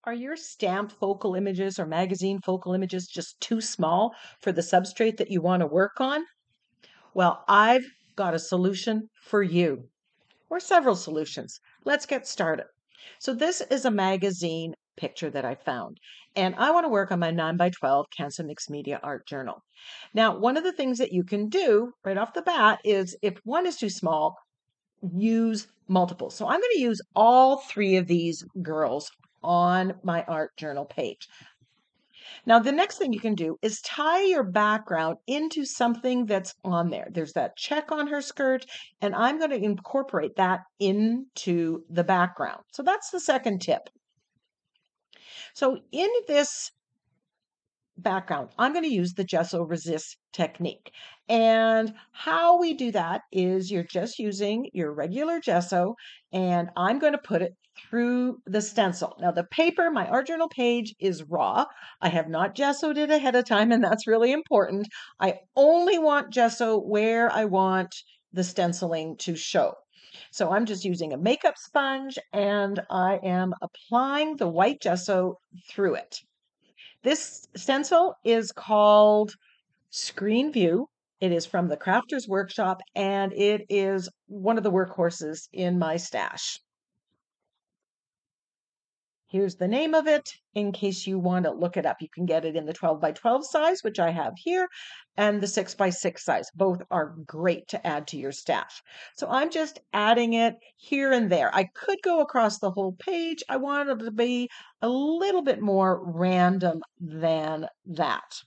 Are your stamped focal images or magazine focal images just too small for the substrate that you want to work on? Well, I've got a solution for you, or several solutions. Let's get started. So this is a magazine picture that I found, and I want to work on my 9x12 Canson Mixed Media Art Journal. Now, one of the things that you can do right off the bat is if one is too small, use multiple. So I'm going to use all three of these girls on my art journal page. Now, the next thing you can do is tie your background into something that's on there. There's that check on her skirt, and I'm going to incorporate that into the background. So that's the second tip. So in this background, I'm going to use the Gesso Resist technique. And how we do that is you're just using your regular gesso, and I'm going to put it through the stencil. Now, the paper, my art journal page is raw. I have not gessoed it ahead of time, and that's really important. I only want gesso where I want the stenciling to show. So I'm just using a makeup sponge, and I am applying the white gesso through it. This stencil is called Screen View. It is from the Crafter's Workshop, and it is one of the workhorses in my stash. Here's the name of it in case you want to look it up. You can get it in the 12x12 size, which I have here, and the 6x6 size. Both are great to add to your stash. So I'm just adding it here and there. I could go across the whole page. I want it to be a little bit more random than that.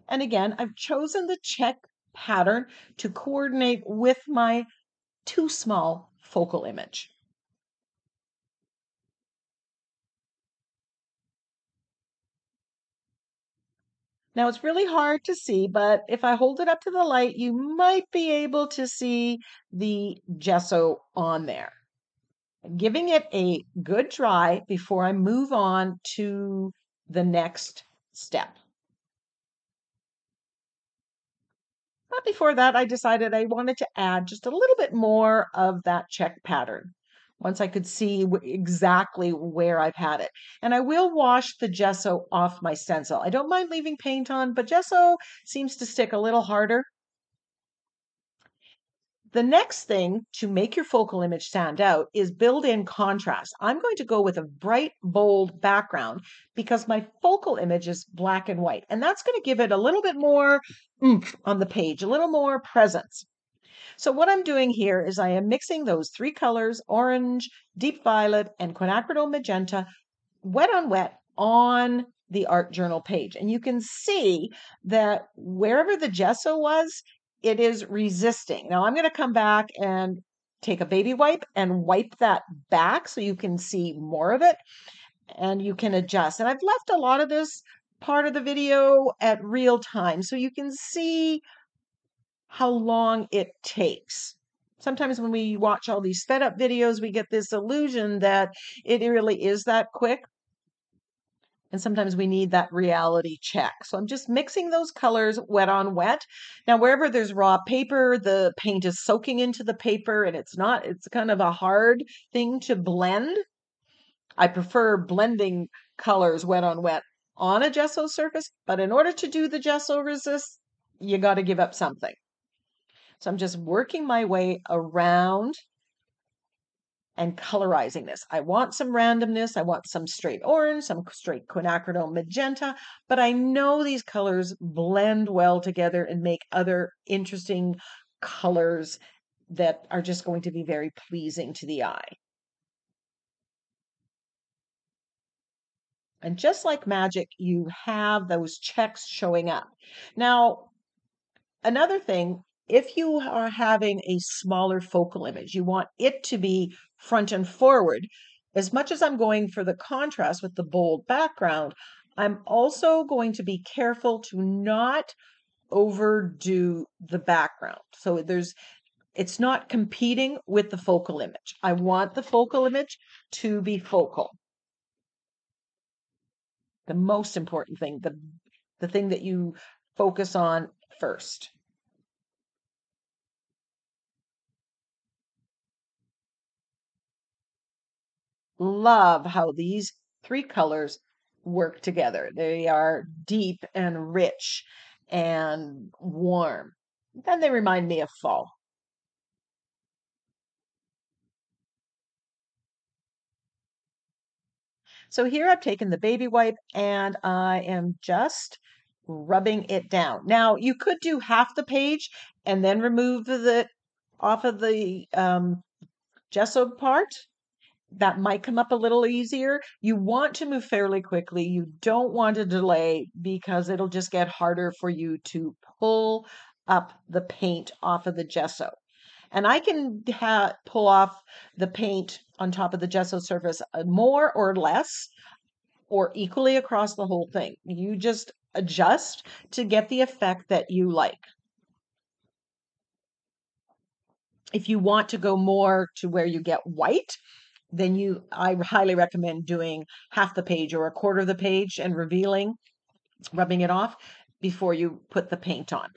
And again, I've chosen the check pattern to coordinate with my too small focal image. Now it's really hard to see, but if I hold it up to the light, you might be able to see the gesso on there. Giving it a good dry before I move on to the next step. But before that, I decided I wanted to add just a little bit more of that check pattern once I could see exactly where I've had it. And I will wash the gesso off my stencil. I don't mind leaving paint on, but gesso seems to stick a little harder. The next thing to make your focal image stand out is build in contrast. I'm going to go with a bright, bold background because my focal image is black and white, and that's going to give it a little bit more oomph on the page, a little more presence. So what I'm doing here is I am mixing those three colors, orange, deep violet, and quinacridone magenta, wet on the art journal page. And you can see that wherever the gesso was, it is resisting. Now I'm going to come back and take a baby wipe and wipe that back so you can see more of it and you can adjust. And I've left a lot of this part of the video at real time so you can see how long it takes. Sometimes when we watch all these sped up videos, we get this illusion that it really is that quick. And sometimes we need that reality check. So I'm just mixing those colors wet on wet. Now, wherever there's raw paper, the paint is soaking into the paper and it's kind of a hard thing to blend. I prefer blending colors wet on a gesso surface, but in order to do the gesso resist, you got to give up something. So I'm just working my way around and colorizing this. I want some randomness. I want some straight orange, some straight quinacridone magenta, but I know these colors blend well together and make other interesting colors that are just going to be very pleasing to the eye. And just like magic, you have those checks showing up. Now, another thing, if you are having a smaller focal image, you want it to be front and forward. As much as I'm going for the contrast with the bold background, I'm also going to be careful to not overdo the background. So it's not competing with the focal image. I want the focal image to be focal. The most important thing, the thing that you focus on first. love how these three colors work together. They are deep and rich and warm. Then they remind me of fall. So here I've taken the baby wipe and I am just rubbing it down. Now you could do half the page and then remove the off of the gesso part. That might come up a little easier. You want to move fairly quickly. You don't want to delay because it'll just get harder for you to pull up the paint off of the gesso. And I can pull off the paint on top of the gesso surface more or less or equally across the whole thing. You just adjust to get the effect that you like. If you want to go more to where you get white, then I highly recommend doing half the page or a quarter of the page and rubbing it off before you put the paint on.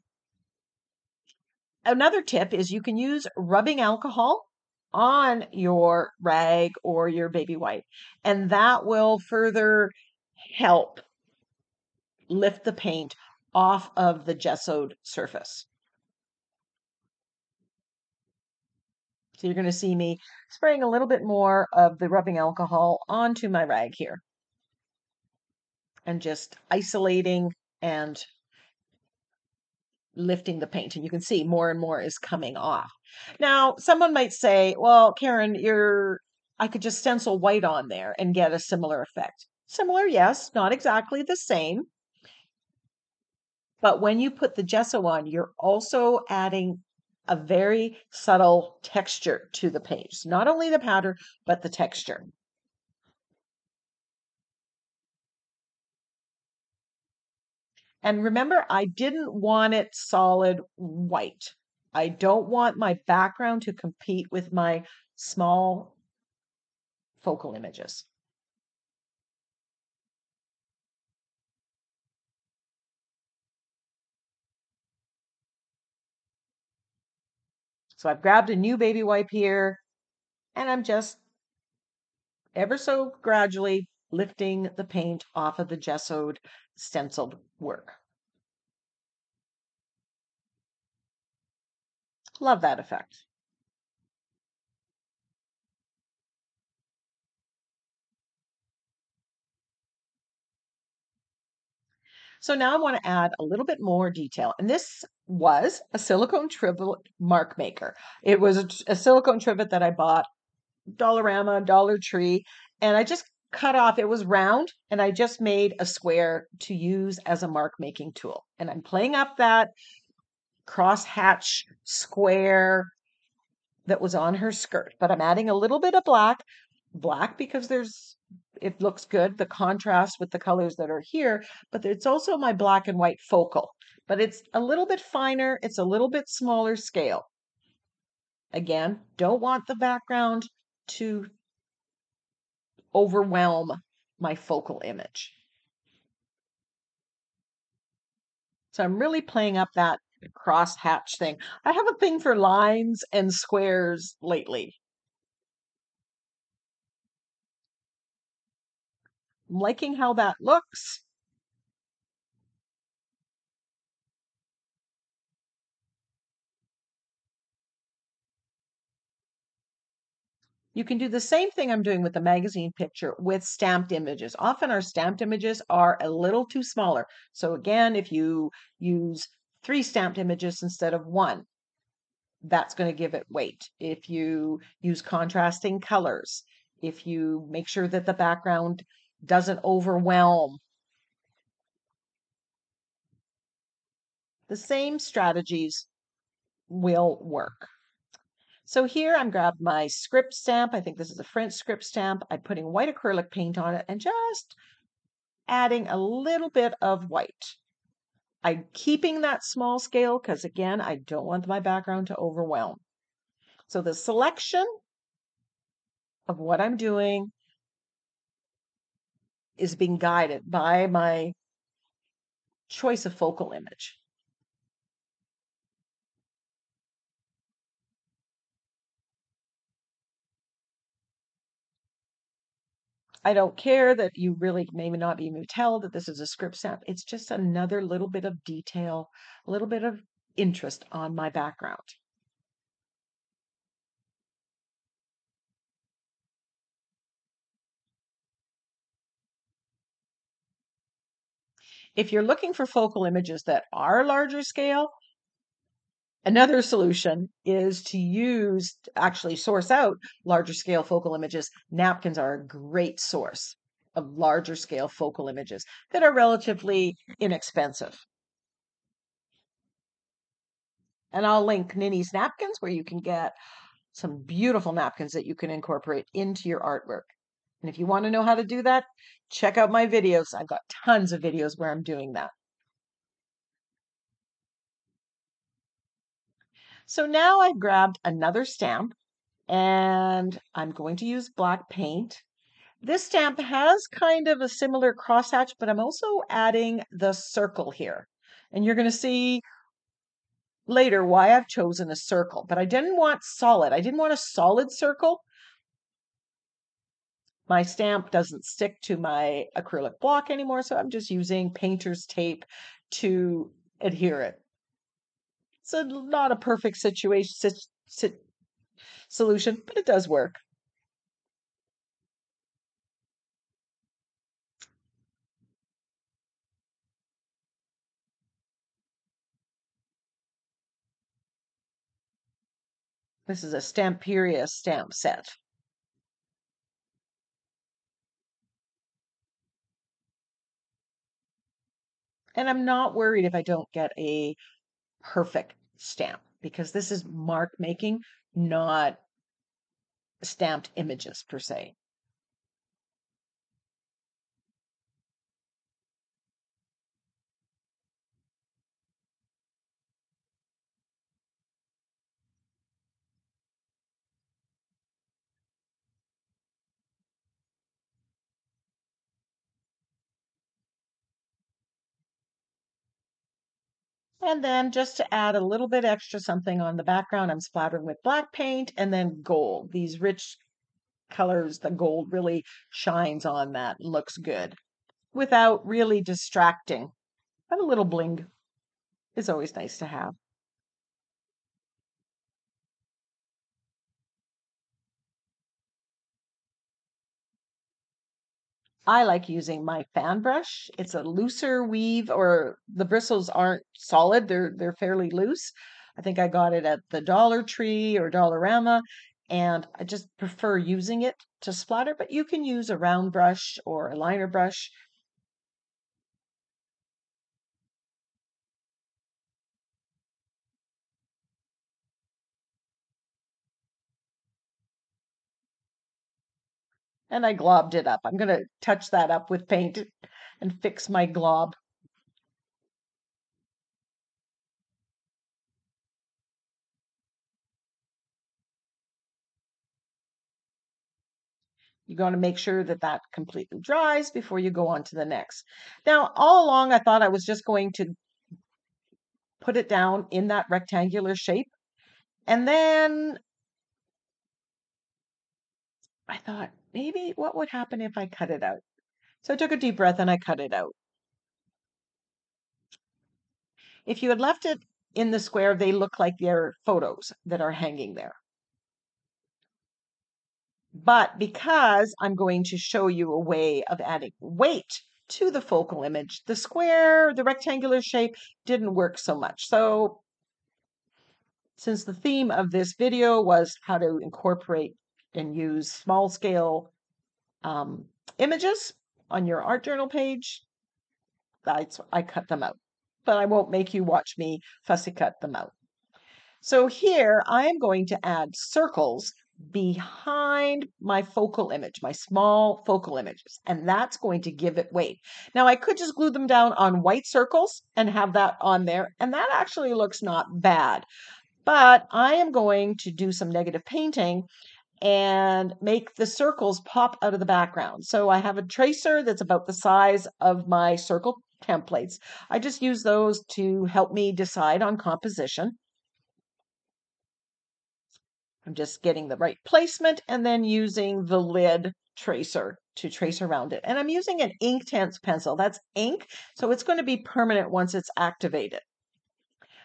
Another tip is you can use rubbing alcohol on your rag or your baby wipe, and that will further help lift the paint off of the gessoed surface. So you're going to see me spraying a little bit more of the rubbing alcohol onto my rag here and just isolating and lifting the paint. And you can see more and more is coming off. Now, someone might say, well, Karen, I could just stencil white on there and get a similar effect. Similar, yes, not exactly the same. But when you put the gesso on, you're also adding a very subtle texture to the page. Not only the pattern, but the texture. And remember, I didn't want it solid white. I don't want my background to compete with my small focal images. So I've grabbed a new baby wipe here and I'm just ever so gradually lifting the paint off of the gessoed stenciled work. Love that effect. So now I want to add a little bit more detail. And this was a silicone trivet mark maker. It was a silicone trivet that I bought Dollarama, Dollar Tree, and I just cut off. It was round, and I just made a square to use as a mark making tool. And I'm playing up that cross hatch square that was on her skirt, but I'm adding a little bit of black because it looks good, the contrast with the colors that are here, but it's also my black and white focal, but it's a little bit finer, it's a little bit smaller scale. Again, don't want the background to overwhelm my focal image. So I'm really playing up that cross hatch thing. I have a thing for lines and squares lately. I'm liking how that looks. You can do the same thing I'm doing with the magazine picture with stamped images. Often our stamped images are a little too smaller. So again, if you use 3 stamped images instead of 1, that's going to give it weight. If you use contrasting colors, if you make sure that the background doesn't overwhelm, the same strategies will work. So here I'm grabbed my script stamp. I think this is a French script stamp. I'm putting white acrylic paint on it and just adding a little bit of white. I'm keeping that small scale because again, I don't want my background to overwhelm. So the selection of what I'm doing is being guided by my choice of focal image. I don't care that you really may not even tell that this is a script stamp. It's just another little bit of detail, a little bit of interest on my background. If you're looking for focal images that are larger scale, another solution is to actually source out larger scale focal images. Napkins are a great source of larger scale focal images that are relatively inexpensive. And I'll link Ninny's Napkins where you can get some beautiful napkins that you can incorporate into your artwork. And if you want to know how to do that, check out my videos. I've got tons of videos where I'm doing that. So now I've grabbed another stamp and I'm going to use black paint. This stamp has kind of a similar crosshatch, but I'm also adding the circle here. And you're going to see later why I've chosen a circle, but I didn't want solid. I didn't want a solid circle. My stamp doesn't stick to my acrylic block anymore, so I'm just using painter's tape to adhere it. It's not a perfect solution, but it does work. This is a Stamperia stamp set. And I'm not worried if I don't get a perfect stamp because this is mark making, not stamped images per se. And then just to add a little bit extra something on the background, I'm splattering with black paint and then gold. These rich colors, the gold really shines on that, looks good without really distracting. But a little bling is always nice to have. I like using my fan brush. It's a looser weave, or the bristles aren't solid, they're fairly loose. I think I got it at the Dollar Tree or Dollarama, and I just prefer using it to splatter, but you can use a round brush or a liner brush. And I globbed it up. I'm going to touch that up with paint and fix my glob. You're going to make sure that that completely dries before you go on to the next. Now, all along, I thought I was just going to put it down in that rectangular shape. And then I thought, maybe what would happen if I cut it out? So I took a deep breath and I cut it out. If you had left it in the square, they look like they're photos that are hanging there. But because I'm going to show you a way of adding weight to the focal image, the square, the rectangular shape didn't work so much. So since the theme of this video was how to incorporate and use small scale images on your art journal page, I cut them out. But I won't make you watch me fussy cut them out. So here I am going to add circles behind my focal image, my small focal images, and that's going to give it weight. Now I could just glue them down on white circles and have that on there, and that actually looks not bad. But I am going to do some negative painting and make the circles pop out of the background. So I have a tracer that's about the size of my circle templates. I just use those to help me decide on composition. I'm just getting the right placement and then using the lid tracer to trace around it. And I'm using an Inktense pencil. That's ink, so it's going to be permanent once it's activated.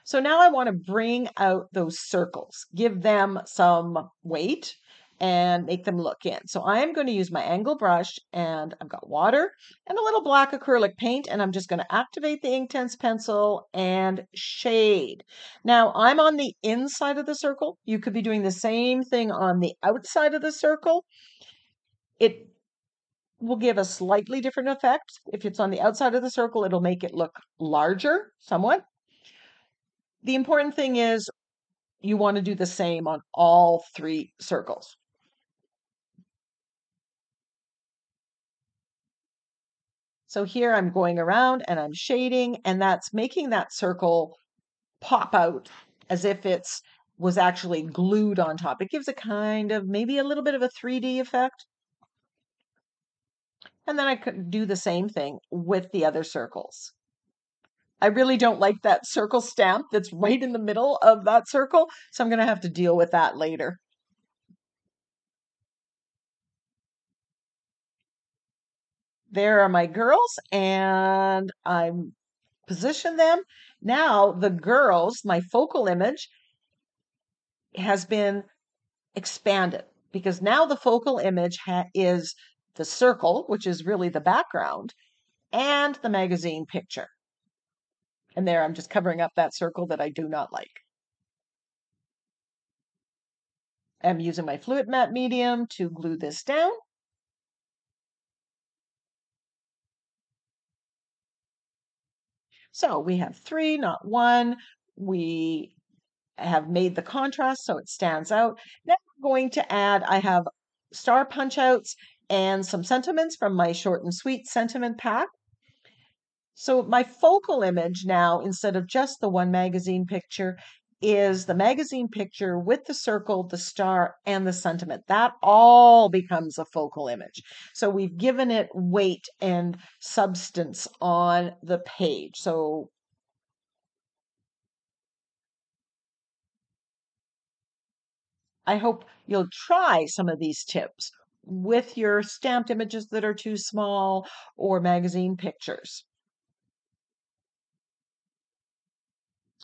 So now I want to bring out those circles, give them some weight and make them look in. So I'm going to use my angle brush, and I've got water and a little black acrylic paint, and I'm just going to activate the Inktense pencil and shade. Now I'm on the inside of the circle. You could be doing the same thing on the outside of the circle. It will give a slightly different effect. If it's on the outside of the circle, it'll make it look larger somewhat. The important thing is you want to do the same on all 3 circles. So here I'm going around and I'm shading, and that's making that circle pop out as if it's was actually glued on top. It gives a kind of maybe a little bit of a 3D effect. And then I could do the same thing with the other circles. I really don't like that circle stamp that's right in the middle of that circle, so I'm going to have to deal with that later. There are my girls, and I'm position them. Now the girls, my focal image has been expanded because now the focal image is the circle, which is really the background, and the magazine picture. And there I'm just covering up that circle that I do not like. I'm using my fluid matte medium to glue this down. So we have 3, not 1. We have made the contrast so it stands out. Now I'm going to add, I have star punch outs and some sentiments from my short and sweet sentiment pack. So my focal image now, instead of just the one magazine picture, is the magazine picture with the circle, the star, and the sentiment. That all becomes a focal image. So we've given it weight and substance on the page. So I hope you'll try some of these tips with your stamped images that are too small or magazine pictures.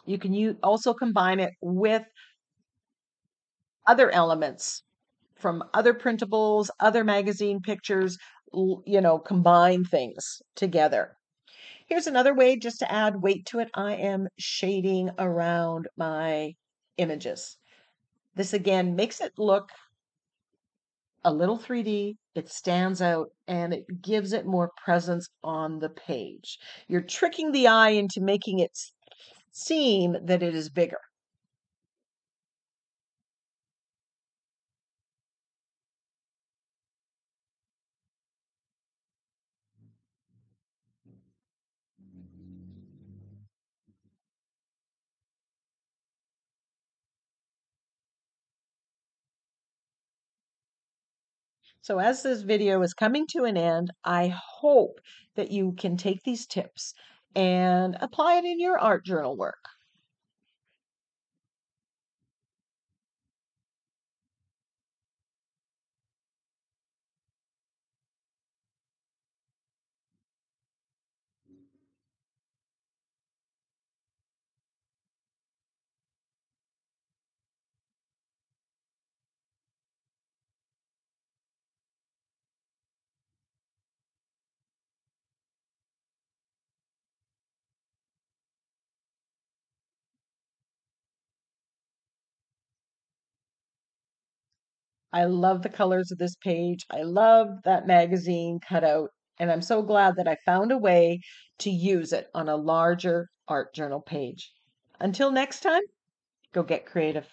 You can also combine it with other elements from other printables, other magazine pictures, combine things together. Here's another way just to add weight to it. I am shading around my images. This again makes it look a little 3D, it stands out, and it gives it more presence on the page. You're tricking the eye into making it seem that it is bigger. So as this video is coming to an end, I hope that you can take these tips and apply it in your art journal work. I love the colors of this page. I love that magazine cutout, and I'm so glad that I found a way to use it on a larger art journal page. Until next time, go get creative.